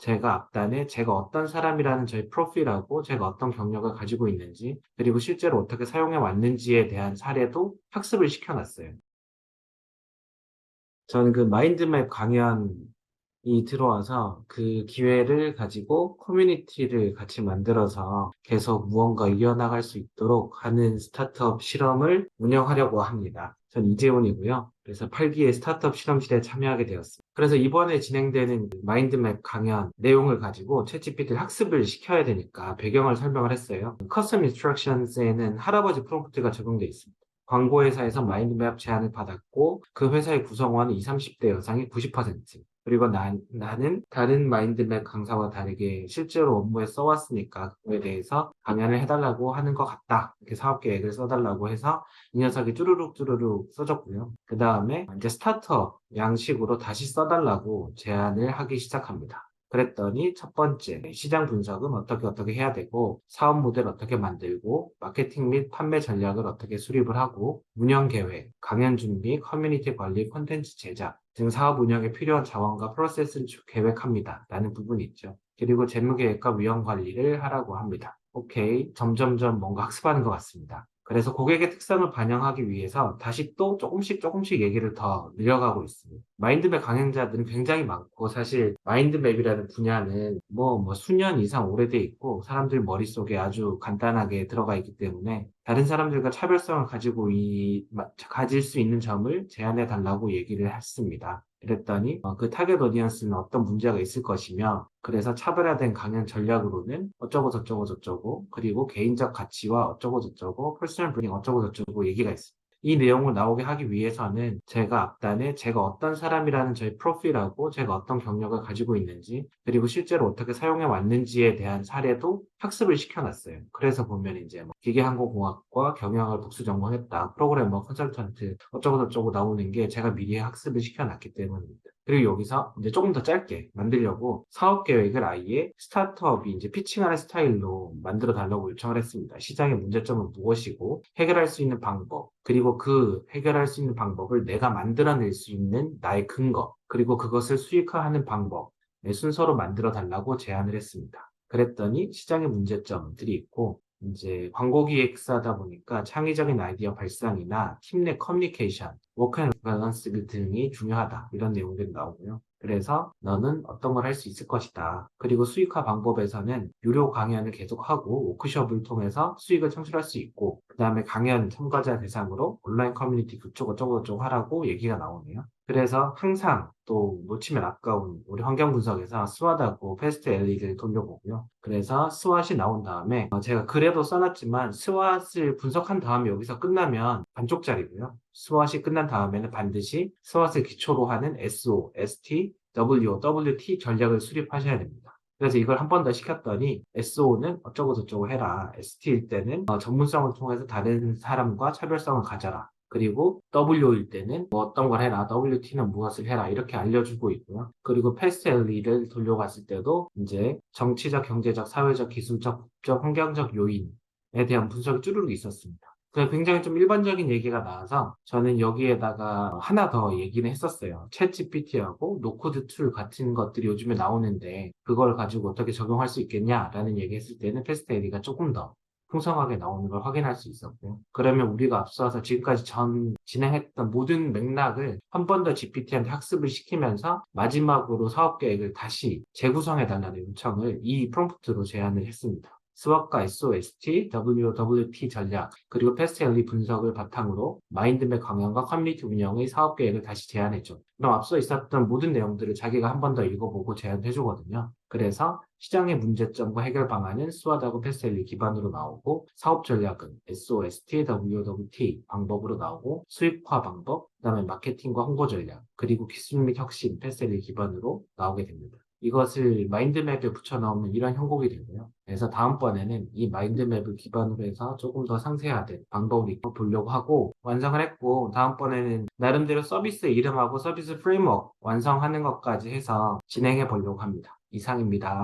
제가 앞단에 제가 어떤 사람이라는 저의 프로필하고 제가 어떤 경력을 가지고 있는지, 그리고 실제로 어떻게 사용해 왔는지에 대한 사례도 학습을 시켜놨어요. 저는 그 마인드맵 강연이 들어와서 그 기회를 가지고 커뮤니티를 같이 만들어서 계속 무언가 이어나갈 수 있도록 하는 스타트업 실험을 운영하려고 합니다. 전 이재훈이고요. 그래서 8기의 스타트업 실험실에 참여하게 되었습니다. 그래서 이번에 진행되는 마인드맵 강연 내용을 가지고 챗GPT를 학습을 시켜야 되니까 배경을 설명을 했어요. 커스텀 인스트럭션스에는 할아버지 프롬프트가 적용되어 있습니다. 광고회사에서 마인드맵 제안을 받았고 그 회사의 구성원은 20, 30대 여성이 90%. 그리고 나는 다른 마인드맵 강사와 다르게 실제로 업무에 써왔으니까 그거에 대해서 강연을 해달라고 하는 것 같다. 이렇게 사업 계획을 써달라고 해서 이 녀석이 쭈루룩 쭈루룩 써줬고요. 그 다음에 이제 스타터 양식으로 다시 써달라고 제안을 하기 시작합니다. 그랬더니 첫 번째, 시장 분석은 어떻게 해야 되고, 사업 모델 어떻게 만들고, 마케팅 및 판매 전략을 어떻게 수립을 하고, 운영 계획, 강연 준비, 커뮤니티 관리, 콘텐츠 제작 등 사업 운영에 필요한 자원과 프로세스를 계획합니다. 라는 부분이 있죠. 그리고 재무 계획과 위험 관리를 하라고 합니다. 오케이. 점점점 뭔가 학습하는 것 같습니다. 그래서 고객의 특성을 반영하기 위해서 다시 또 조금씩 얘기를 더 늘려가고 있습니다. 마인드맵 강행자들은 굉장히 많고 사실 마인드맵이라는 분야는 뭐 수년 이상 오래돼 있고 사람들 머릿속에 아주 간단하게 들어가 있기 때문에 다른 사람들과 차별성을 가지고 가질 수 있는 점을 제안해 달라고 얘기를 했습니다. 그랬더니 그 타겟 오디언스는 어떤 문제가 있을 것이며 그래서 차별화된 강연 전략으로는 어쩌고 저쩌고 저쩌고 그리고 개인적 가치와 어쩌고 저쩌고 퍼스널 브랜딩 어쩌고 저쩌고 얘기가 있습니다. 이 내용을 나오게 하기 위해서는 제가 앞단에 제가 어떤 사람이라는 저의 프로필하고 제가 어떤 경력을 가지고 있는지 그리고 실제로 어떻게 사용해 왔는지에 대한 사례도 학습을 시켜놨어요. 그래서 보면 이제 뭐 기계항공공학과 경영을 복수 전공했다. 프로그래머 컨설턴트 어쩌고 저쩌고 나오는 게 제가 미리 학습을 시켜놨기 때문입니다. 그리고 여기서 이제 조금 더 짧게 만들려고 사업 계획을 아예 스타트업이 이제 피칭하는 스타일로 만들어 달라고 요청을 했습니다. 시장의 문제점은 무엇이고 해결할 수 있는 방법, 그리고 그 해결할 수 있는 방법을 내가 만들어낼 수 있는 나의 근거, 그리고 그것을 수익화하는 방법, 네, 순서로 만들어 달라고 제안을 했습니다. 그랬더니 시장의 문제점들이 있고 이제 광고 기획사다 보니까 창의적인 아이디어 발상이나 팀 내 커뮤니케이션, 워크 앤 밸런스 등이 중요하다. 이런 내용들이 나오고요. 그래서 너는 어떤 걸 할 수 있을 것이다. 그리고 수익화 방법에서는 유료 강연을 계속하고 워크숍을 통해서 수익을 창출할 수 있고 그 다음에 강연 참가자 대상으로 온라인 커뮤니티 그쪽 어쩌고 하라고 얘기가 나오네요. 그래서 항상 또 놓치면 아까운 우리 환경 분석에서 스왓하고 패스트 엘리를 돌려보고요. 그래서 스왓이 나온 다음에 제가 글에도 써놨지만 스왓을 분석한 다음에 여기서 끝나면 반쪽짜리고요. 스왓이 끝난 다음에는 반드시 스왓을 기초로 하는 SO, ST, W, WT 전략을 수립하셔야 됩니다. 그래서 이걸 한 번 더 시켰더니 SO는 어쩌고 저쩌고 해라. ST일 때는 전문성을 통해서 다른 사람과 차별성을 가져라. 그리고 W일 때는 뭐 어떤 걸 해라, WT는 무엇을 해라 이렇게 알려주고 있고요. 그리고 패스텔리를 돌려갔을 때도 이제 정치적, 경제적, 사회적, 기술적, 법적, 환경적 요인에 대한 분석이 쭈루룩 있었습니다. 굉장히 좀 일반적인 얘기가 나와서 저는 여기에다가 하나 더 얘기는 했었어요. 챗 GPT하고 노코드 툴 같은 것들이 요즘에 나오는데 그걸 가지고 어떻게 적용할 수 있겠냐라는 얘기했을 때는 패스텔리가 조금 더 풍성하게 나오는 걸 확인할 수 있었고요. 그러면 우리가 앞서서 지금까지 진행했던 모든 맥락을 한 번 더 GPT한테 학습을 시키면서 마지막으로 사업 계획을 다시 재구성해달라는 요청을 이 프롬프트로 제안을 했습니다. 스왑과 SOST, WWT 전략, 그리고 패스트엘리 분석을 바탕으로 마인드맵 강연과 커뮤니티 운영의 사업 계획을 다시 제안했죠. 그럼 앞서 있었던 모든 내용들을 자기가 한 번 더 읽어보고 제안해주거든요. 그래서 시장의 문제점과 해결 방안은 스와다고 패스텔리 기반으로 나오고 사업 전략은 SOST, WWT 방법으로 나오고 수익화 방법, 그다음에 마케팅과 홍보 전략, 그리고 기술 및 혁신 패스텔리 기반으로 나오게 됩니다. 이것을 마인드맵에 붙여넣으면 이런 형국이 되고요. 그래서 다음번에는 이 마인드맵을 기반으로 해서 조금 더 상세화된 방법을 보려고 하고 완성을 했고 다음번에는 나름대로 서비스 이름하고 서비스 프레임워크 완성하는 것까지 해서 진행해 보려고 합니다. 이상입니다.